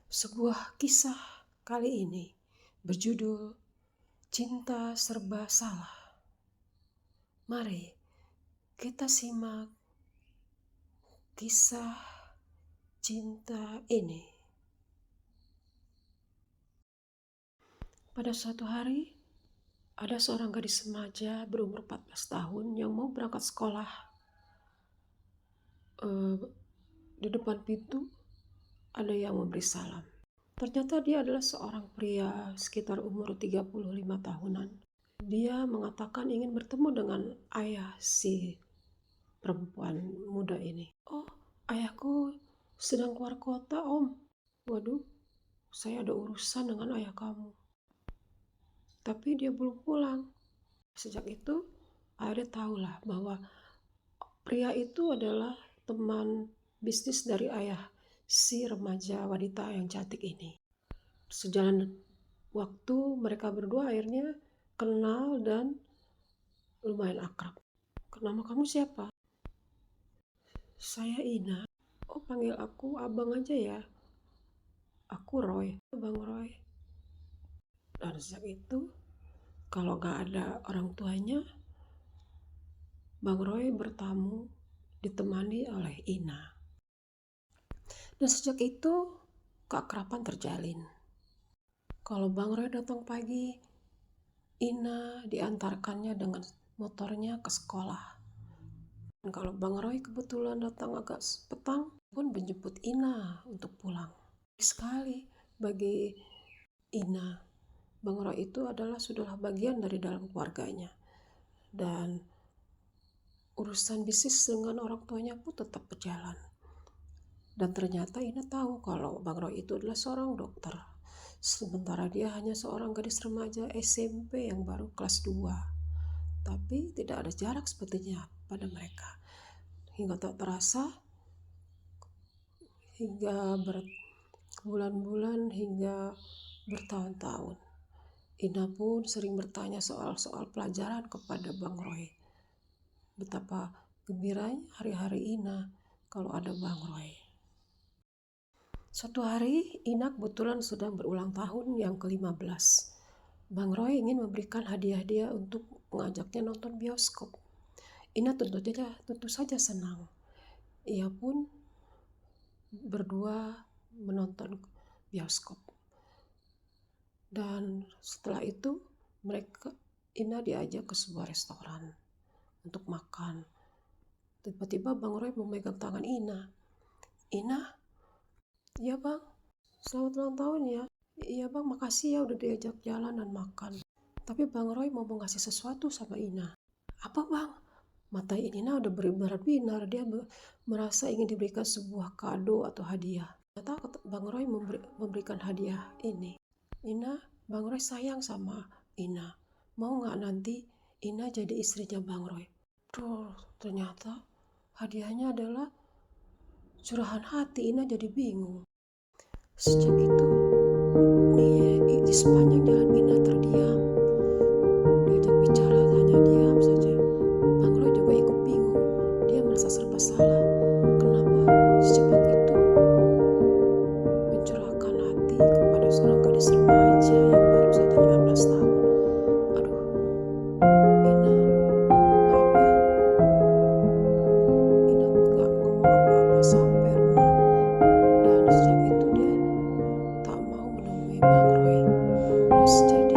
Sebuah kisah kali ini berjudul Cinta Serba Salah. Mari kita simak kisah cinta ini. Pada suatu hari, ada seorang gadis remaja berumur 14 tahun yang mau berangkat sekolah. Di depan pintu ada yang memberi salam. Ternyata dia adalah seorang pria sekitar umur 35 tahunan. Dia mengatakan ingin bertemu dengan ayah si perempuan muda ini. "Oh, ayahku sedang keluar kota, Om." "Waduh, saya ada urusan dengan ayah kamu. Tapi dia belum pulang." Sejak itu, ayah tahulah bahwa pria itu adalah teman bisnis dari ayah si remaja wanita yang cantik ini. Sejalan waktu, mereka berdua akhirnya kenal dan lumayan akrab. "Nama kamu siapa?" "Saya Ina." "Oh, panggil aku abang aja ya." "Aku Roy." "Bang Roy." Dan sejak itu, kalau gak ada orang tuanya, Bang Roy bertamu ditemani oleh Ina. Dan sejak itu, keakraban terjalin. Kalau Bang Roy datang pagi, Ina diantarkannya dengan motornya ke sekolah. Dan kalau Bang Roy kebetulan datang agak petang, pun menjemput Ina untuk pulang. Sekali bagi Ina, Bang Roy itu sudah bagian dari dalam keluarganya. Dan urusan bisnis dengan orang tuanya pun tetap berjalan. Dan ternyata Ina tahu kalau Bang Roy itu adalah seorang dokter. Sementara dia hanya seorang gadis remaja SMP yang baru kelas 2. Tapi tidak ada jarak sepertinya pada mereka. Hingga tak terasa, hingga berbulan-bulan, hingga bertahun-tahun. Ina pun sering bertanya soal-soal pelajaran kepada Bang Roy. Betapa gembiranya hari-hari Ina kalau ada Bang Roy. Suatu hari, Ina kebetulan sedang berulang tahun yang ke-15. Bang Roy ingin memberikan hadiah-hadiah untuk mengajaknya nonton bioskop. Ina tentu saja senang. Ia pun berdua menonton bioskop. Dan setelah itu, Ina diajak ke sebuah restoran untuk makan. Tiba-tiba Bang Roy memegang tangan Ina. "Ina, iya Bang, selamat ulang tahun ya." "Iya Bang, makasih ya udah diajak jalan dan makan." Tapi Bang Roy mau ngasih sesuatu sama Ina. "Apa Bang?" Mata Ina udah berbinar-binar. Dia merasa ingin diberikan sebuah kado atau hadiah. Ternyata Bang Roy memberikan hadiah ini. "Ina, Bang Roy sayang sama Ina. Mau gak nanti Ina jadi istrinya Bang Roy?" Ternyata hadiahnya adalah curahan hati. Ina jadi bingung. Sejak itu, di sepanjang jalan Ina terdiam. Diajak bicara hanya diam saja. Bang Roy juga ikut bingung. Dia merasa serba salah. Kenapa secepat itu mencurahkan hati kepada seorang gadis remaja yang baru saja 15 tahun. Aduh, Ina, maaf ya. Ina gak ngomong apa-apa sampai rumah. Dan sejak itu dia tak mau menemui Bang Roy. Terus jadi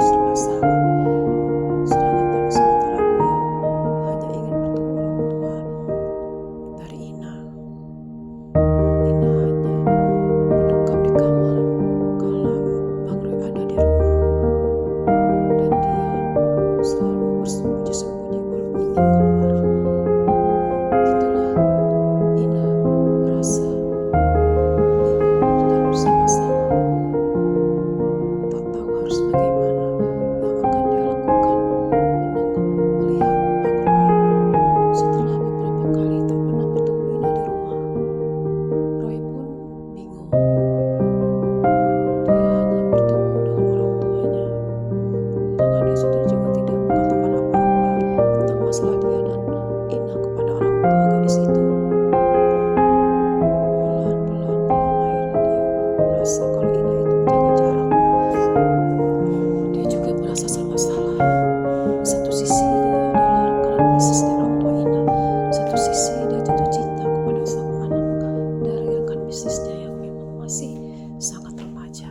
masih sangat remaja.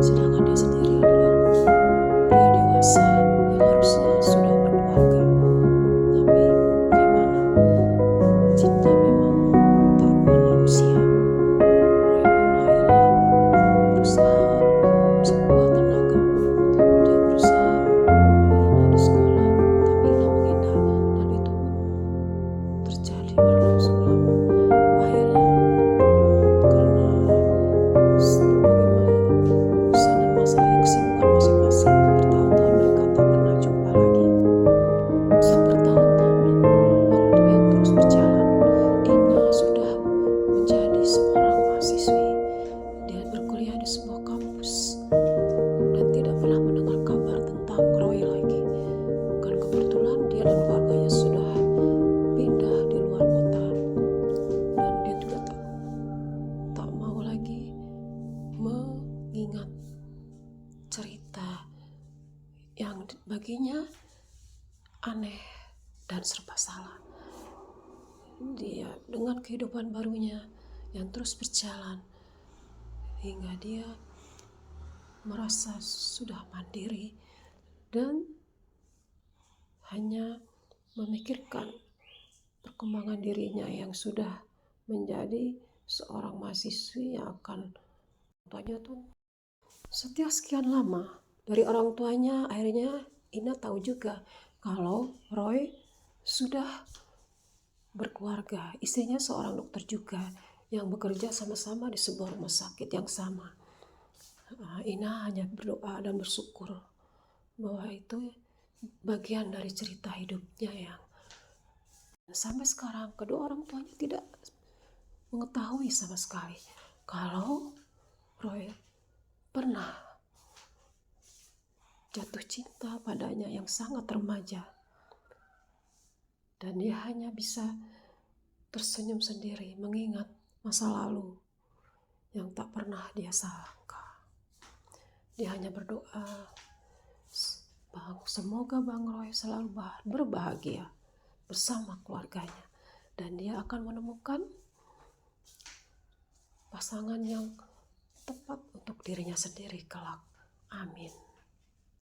Sedangkan dia sendiri adalah pria dewasa yang harusnya sudah berkeluarga. Tapi bagaimana? Cinta memang tak mengenal usia. Roy pun akhirnya berusaha sekuat tenaga. Dia berusaha menghina di sekolah, tapi Ina menghindar, dan itu pun terjadi berlangsung lama. Akhirnya karena berbagai urusan dan masalah yang kesibukan masing-masing, bertahun-tahun mereka tak pernah jumpa lagi. Bertahun-tahun waktu yang terus berjalan, Ina sudah menjadi seorang mahasiswi. Dia berkuliah di sebuah kampus dan tidak pernah mendengar kabar tentang Roy lagi. Kan kebetulan dia dan keluarganya sudah pindah di luar kota, dan dia juga tak mau lagi mengingat cerita yang baginya aneh dan serba salah. Dia dengan kehidupan barunya yang terus berjalan hingga dia merasa sudah mandiri dan hanya memikirkan perkembangan dirinya yang sudah menjadi seorang mahasiswi yang akan tuanya tuh. Setelah sekian lama dari orang tuanya, akhirnya Ina tahu juga kalau Roy sudah berkeluarga. Istrinya seorang dokter juga yang bekerja sama-sama di sebuah rumah sakit yang sama. Ina hanya berdoa dan bersyukur bahwa itu bagian dari cerita hidupnya yang sampai sekarang kedua orang tuanya tidak mengetahui sama sekali kalau Roy pernah jatuh cinta padanya yang sangat remaja. Dan dia hanya bisa tersenyum sendiri mengingat masa lalu yang tak pernah dia sangka. Dia hanya berdoa, semoga Bang Roy selalu berbahagia bersama keluarganya. Dan dia akan menemukan pasangan yang tepat untuk dirinya sendiri kelak. Amin.